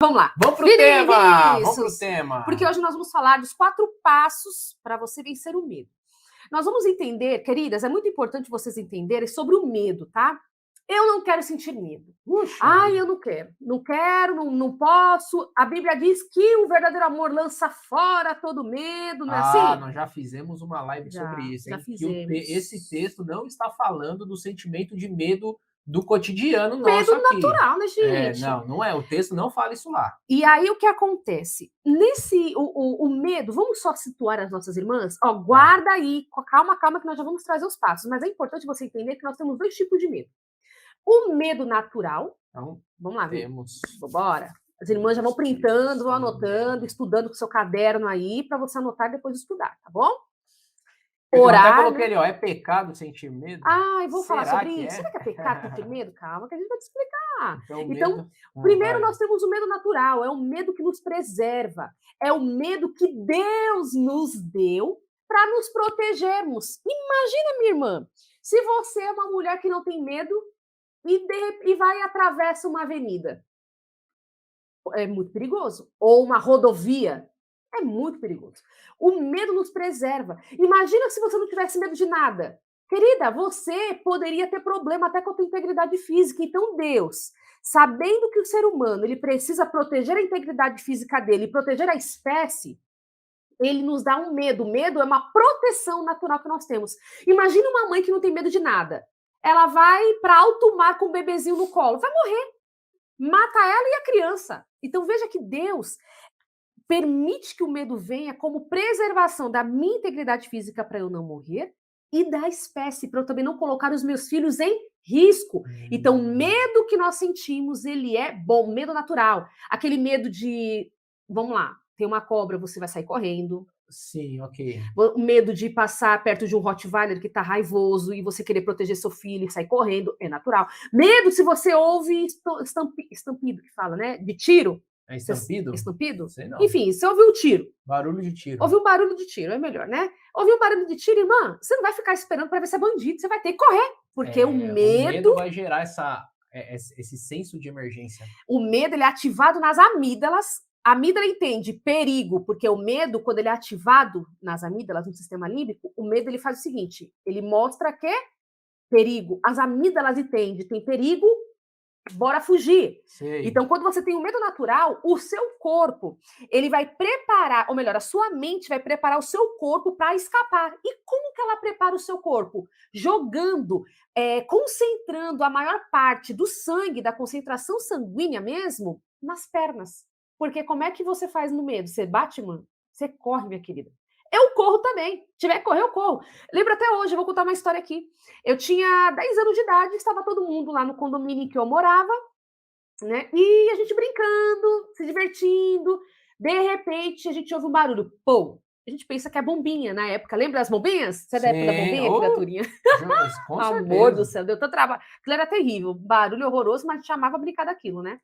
Vamos lá. Vamos pro tema! Vamos pro tema! Porque hoje nós vamos falar dos 4 passos para você vencer o medo. Nós vamos entender, queridas, é muito importante vocês entenderem sobre o medo, tá? Eu não quero sentir medo. Ai, eu não quero. Não quero, não posso. A Bíblia diz que o verdadeiro amor lança fora todo medo, não é assim? Nós já fizemos uma live sobre isso, hein? Já fizemos. Que esse texto não está falando do sentimento de medo do cotidiano nosso medo aqui. natural, né, gente? Não é. O texto não fala isso lá. E aí o que acontece? O medo, vamos só situar as nossas irmãs? Ó, guarda aí, calma que nós já vamos trazer os passos. Mas é importante você entender que nós temos 2 tipos de medo. O medo natural. Então, vamos lá, temos. Bora. As irmãs já vão printando, vão anotando, estudando com o seu caderno aí, para você anotar e depois estudar, tá bom? Orar. Eu até coloquei ali, ó, é pecado sentir medo? Vou falar sobre isso. Será que é pecado sentir medo? Calma, que a gente vai te explicar. Então primeiro nós temos o medo natural, é o medo que nos preserva, é o medo que Deus nos deu para nos protegermos. Imagina, minha irmã, se você é uma mulher que não tem medo e vai e atravessa uma avenida. É muito perigoso. Ou uma rodovia. É muito perigoso. O medo nos preserva. Imagina se você não tivesse medo de nada. Querida, você poderia ter problema até com a tua integridade física. Então Deus, sabendo que o ser humano ele precisa proteger a integridade física dele e proteger a espécie, ele nos dá um medo. O medo é uma proteção natural que nós temos. Imagina uma mãe que não tem medo de nada. Ela vai para alto mar com o bebezinho no colo. Vai morrer. Mata ela e a criança. Então veja que Deus permite que o medo venha como preservação da minha integridade física para eu não morrer e da espécie, para eu também não colocar os meus filhos em risco. Então, o medo que nós sentimos, ele é bom, medo natural. Aquele medo de, vamos lá, tem uma cobra, você vai sair correndo. Sim, ok. O medo de passar perto de um Rottweiler que está raivoso e você querer proteger seu filho e sair correndo, é natural. Medo se você ouve estampido, que fala, né? De tiro. É estampido? Estampido? Sei não. Enfim, você ouviu um tiro. Barulho de tiro. Ouviu um barulho de tiro, é melhor, né? Ouviu um barulho de tiro, irmã, você não vai ficar esperando para ver se é bandido, você vai ter que correr, porque o medo vai gerar esse senso de emergência. O medo, ele é ativado nas amígdalas. A amígdala entende perigo, porque o medo, quando ele é ativado nas amígdalas, no sistema límbico, o medo ele faz o seguinte, ele mostra que perigo. As amígdalas entendem, tem perigo, bora fugir. Sei. Então, quando você tem o medo natural, o seu corpo, ele vai preparar, ou melhor, a sua mente vai preparar o seu corpo para escapar. E como que ela prepara o seu corpo? Jogando, concentrando a maior parte do sangue, da concentração sanguínea mesmo, nas pernas. Porque como é que você faz no medo? Você bate, mano? Você corre, minha querida. Eu corro também. Se tiver que correr, eu corro. Lembro até hoje, eu vou contar uma história aqui. Eu tinha 10 anos de idade, estava todo mundo lá no condomínio em que eu morava, né? E a gente brincando, se divertindo. De repente, a gente ouve um barulho. Pô! A gente pensa que é bombinha na época. Lembra das bombinhas? Você é da época da bombinha, criaturinha? Amor do céu, deu tanto trabalho. Aquilo era terrível. Barulho horroroso, mas chamava a brincar daquilo, né?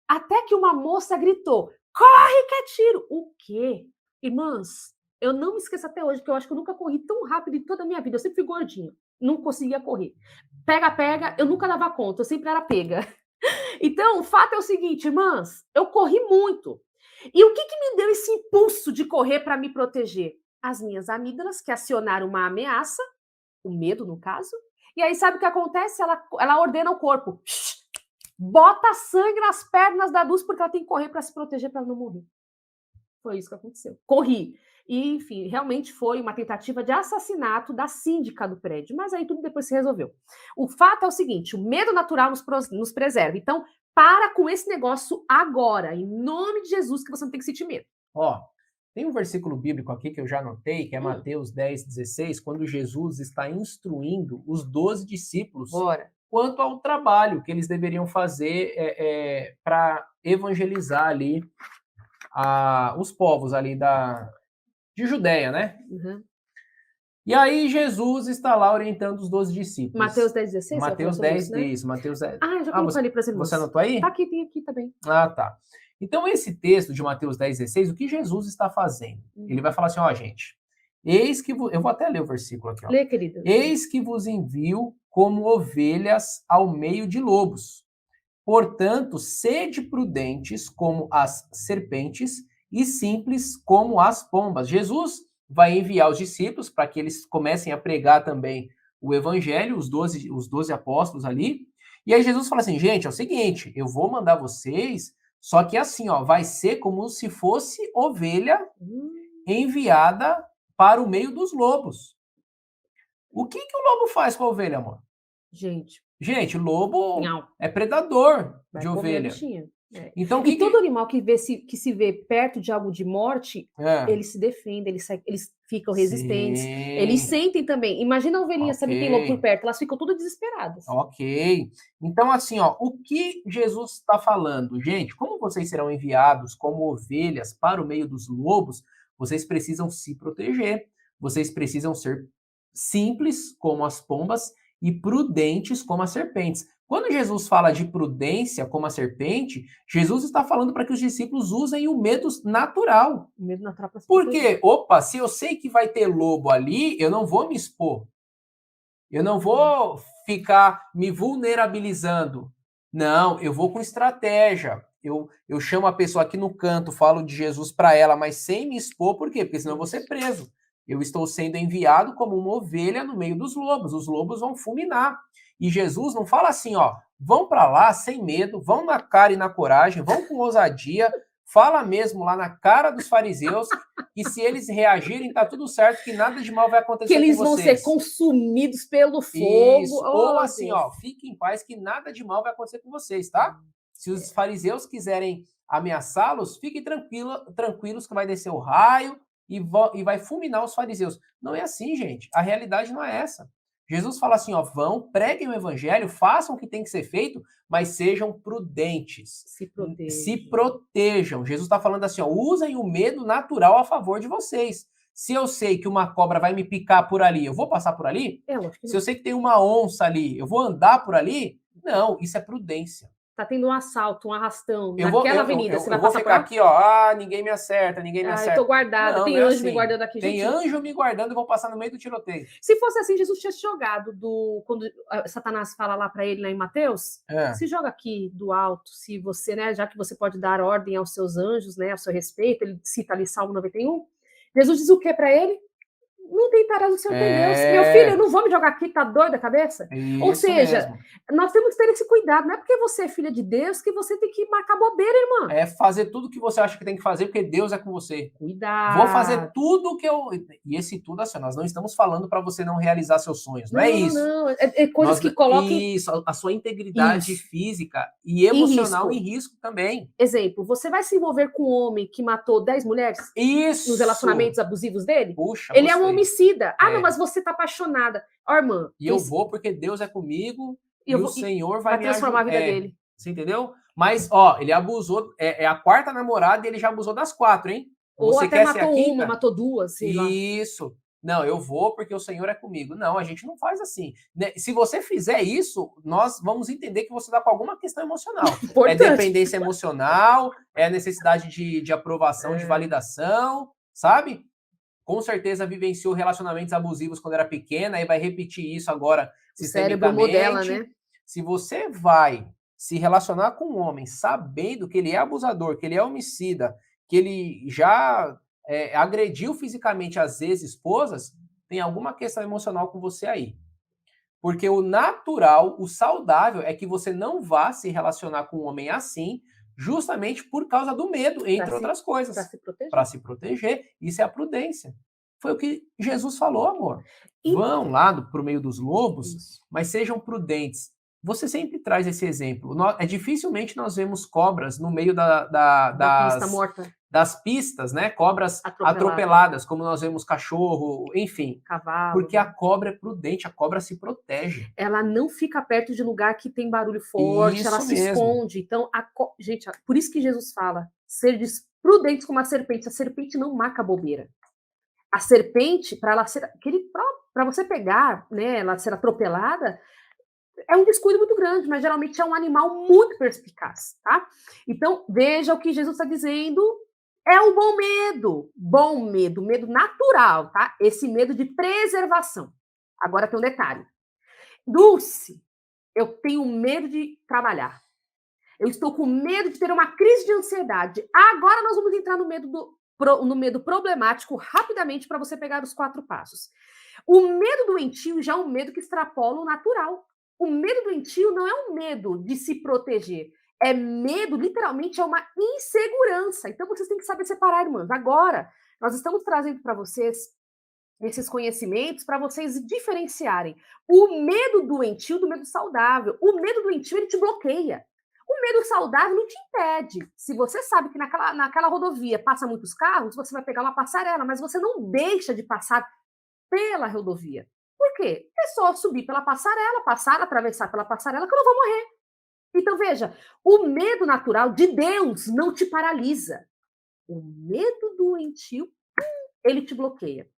Até que uma moça gritou, corre que é tiro! O quê? Irmãs, eu não me esqueço até hoje, porque eu acho que eu nunca corri tão rápido em toda a minha vida. Eu sempre fui gordinha, não conseguia correr. Pega, eu nunca dava conta, eu sempre era pega. Então, o fato é o seguinte, irmãs, eu corri muito. E o que me deu esse impulso de correr para me proteger? As minhas amígdalas, que acionaram uma ameaça, o medo, no caso. E aí, sabe o que acontece? Ela ordena o corpo. Bota sangue nas pernas da Dulce porque ela tem que correr para se proteger, para não morrer. Foi isso que aconteceu. Corri. E, enfim, realmente foi uma tentativa de assassinato da síndica do prédio, mas aí tudo depois se resolveu. O fato é o seguinte, o medo natural nos preserva. Então, para com esse negócio agora, em nome de Jesus, que você não tem que sentir medo. Ó, tem um versículo bíblico aqui que eu já anotei, que é Mateus 10:16, quando Jesus está instruindo os 12 discípulos quanto ao trabalho que eles deveriam fazer para evangelizar ali os povos ali de Judéia, né? Uhum. E aí Jesus está lá orientando os 12 discípulos. Mateus 10:16? Mateus 10, né? isso, Mateus 10. Já colocou ali para as irmãs. Você anotou aí? Tá aqui, tem aqui também. Ah, tá. Então, esse texto de Mateus 10:16, o que Jesus está fazendo? Ele vai falar assim, ó, gente, eis que... Eu vou até ler o versículo aqui, ó. Lê, querida. Eis que vos envio como ovelhas ao meio de lobos. Portanto, sede prudentes como as serpentes e simples como as pombas. Jesus vai enviar os discípulos para que eles comecem a pregar também o evangelho, os 12 apóstolos ali. E aí Jesus fala assim, gente, é o seguinte, eu vou mandar vocês, só que assim, ó, vai ser como se fosse ovelha enviada para o meio dos lobos. O que o lobo faz com a ovelha, amor? Gente, lobo é predador de ovelha. Então, e todo animal que se vê perto de algo de morte, eles se defendem, eles ficam resistentes. Sim. Eles sentem também. Imagina a ovelhinha, sabe, tem lobo por perto, elas ficam todas desesperadas. Ok. Então, assim, ó, o que Jesus está falando? Gente, como vocês serão enviados como ovelhas para o meio dos lobos, vocês precisam se proteger. Vocês precisam ser simples como as pombas e prudentes como as serpentes. Quando Jesus fala de prudência como a serpente, Jesus está falando para que os discípulos usem o medo natural. O medo natural para se proteger. Porque, opa, se eu sei que vai ter lobo ali, eu não vou me expor. Eu não vou ficar me vulnerabilizando. Não, eu vou com estratégia. Eu chamo a pessoa aqui no canto, falo de Jesus para ela, mas sem me expor, por quê? Porque senão eu vou ser preso. Eu estou sendo enviado como uma ovelha no meio dos lobos. Os lobos vão fulminar. E Jesus não fala assim, ó, vão para lá sem medo, vão na cara e na coragem, vão com ousadia, fala mesmo lá na cara dos fariseus, e se eles reagirem, tá tudo certo, que nada de mal vai acontecer com vocês. Que eles vão ser consumidos pelo fogo. Isso. Ou assim, ó, fiquem em paz, que nada de mal vai acontecer com vocês, tá? Se os fariseus quiserem ameaçá-los, fiquem tranquilos que vai descer o raio e vai fulminar os fariseus. Não é assim, gente. A realidade não é essa. Jesus fala assim, ó, vão, preguem o evangelho, façam o que tem que ser feito, mas sejam prudentes. Se protejam. Jesus está falando assim, ó, usem o medo natural a favor de vocês. Se eu sei que uma cobra vai me picar por ali, eu vou passar por ali? Se eu sei que tem uma onça ali, eu vou andar por ali? Não, isso é prudência. Tá tendo um assalto, um arrastão naquela avenida. Você vai passar ficar aqui, ó, ninguém me acerta, Eu tô guardada, não, tem anjo assim. Me guardando aqui. Tem anjo me guardando e vou passar no meio do tiroteio. Se fosse assim, Jesus tinha se jogado quando Satanás fala lá para ele, lá em Mateus, se joga aqui do alto, se você, né, já que você pode dar ordem aos seus anjos, né, ao seu respeito, ele cita ali Salmo 91, Jesus diz o que para ele? Não tentarás o Senhor teu Deus. Meu filho, eu não vou me jogar aqui, tá doido a cabeça? Isso Ou seja, mesmo. Nós temos que ter esse cuidado. Não é porque você é filha de Deus que você tem que marcar bobeira, irmã. É fazer tudo que você acha que tem que fazer, porque Deus é com você. Cuidado. Vou fazer tudo que eu... E esse tudo, assim, nós não estamos falando para você não realizar seus sonhos. Não é isso. Não, é coisas que coloquem... Isso, a sua integridade física e emocional em risco também. Exemplo, você vai se envolver com um homem que matou 10 mulheres? Isso. Nos relacionamentos abusivos dele? Puxa, ele é um homicida. Não, mas você tá apaixonada. Ó, irmã... E eu vou porque Deus é comigo e o Senhor vai me transformar a vida dele. Você entendeu? Mas, ó, ele abusou... É a quarta namorada e ele já abusou das 4, hein? Ou você até matou uma, matou 2, sei lá. Isso. Não, eu vou porque o Senhor é comigo. Não, a gente não faz assim. Se você fizer isso, nós vamos entender que você está com alguma questão emocional. É dependência emocional, é necessidade de aprovação, de validação, sabe? Com certeza vivenciou relacionamentos abusivos quando era pequena e vai repetir isso agora sistemicamente. O cérebro modela, né? Se você vai se relacionar com um homem sabendo que ele é abusador, que ele é homicida, que ele já agrediu fisicamente as ex-esposas, tem alguma questão emocional com você aí. Porque o natural, o saudável, é que você não vá se relacionar com um homem assim, justamente por causa do medo, entre outras coisas. Para se proteger. Isso é a prudência. Foi o que Jesus falou, amor. Vão lá para o meio dos lobos, mas sejam prudentes. Você sempre traz esse exemplo. Dificilmente nós vemos cobras no meio das pistas, né? Cobras atropeladas, como nós vemos cachorro, enfim. Cavalo. Porque a cobra é prudente, a cobra se protege. Ela não fica perto de lugar que tem barulho forte, ela se esconde. Então, gente, por isso que Jesus fala, ser prudentes como a serpente. A serpente não marca bobeira. A serpente, para você pegar, né, ela ser atropelada, é um descuido muito grande, mas geralmente é um animal muito perspicaz, tá? Então, veja o que Jesus está dizendo, é o bom medo natural, tá? Esse medo de preservação. Agora tem um detalhe. Dulce, eu tenho medo de trabalhar. Eu estou com medo de ter uma crise de ansiedade. Agora nós vamos entrar no medo problemático rapidamente para você pegar os 4 passos. O medo doentio já é um medo que extrapola o natural. O medo doentio não é um medo de se proteger. É medo, literalmente, é uma insegurança. Então vocês têm que saber separar, irmãs. Agora, nós estamos trazendo para vocês esses conhecimentos para vocês diferenciarem o medo doentio do medo saudável. O medo doentio, ele te bloqueia. O medo saudável não te impede. Se você sabe que naquela rodovia passa muitos carros, você vai pegar uma passarela, mas você não deixa de passar pela rodovia. Por quê? É só subir pela passarela, passar, atravessar pela passarela, que eu não vou morrer. Então, veja, o medo natural de Deus não te paralisa. O medo doentio, ele te bloqueia.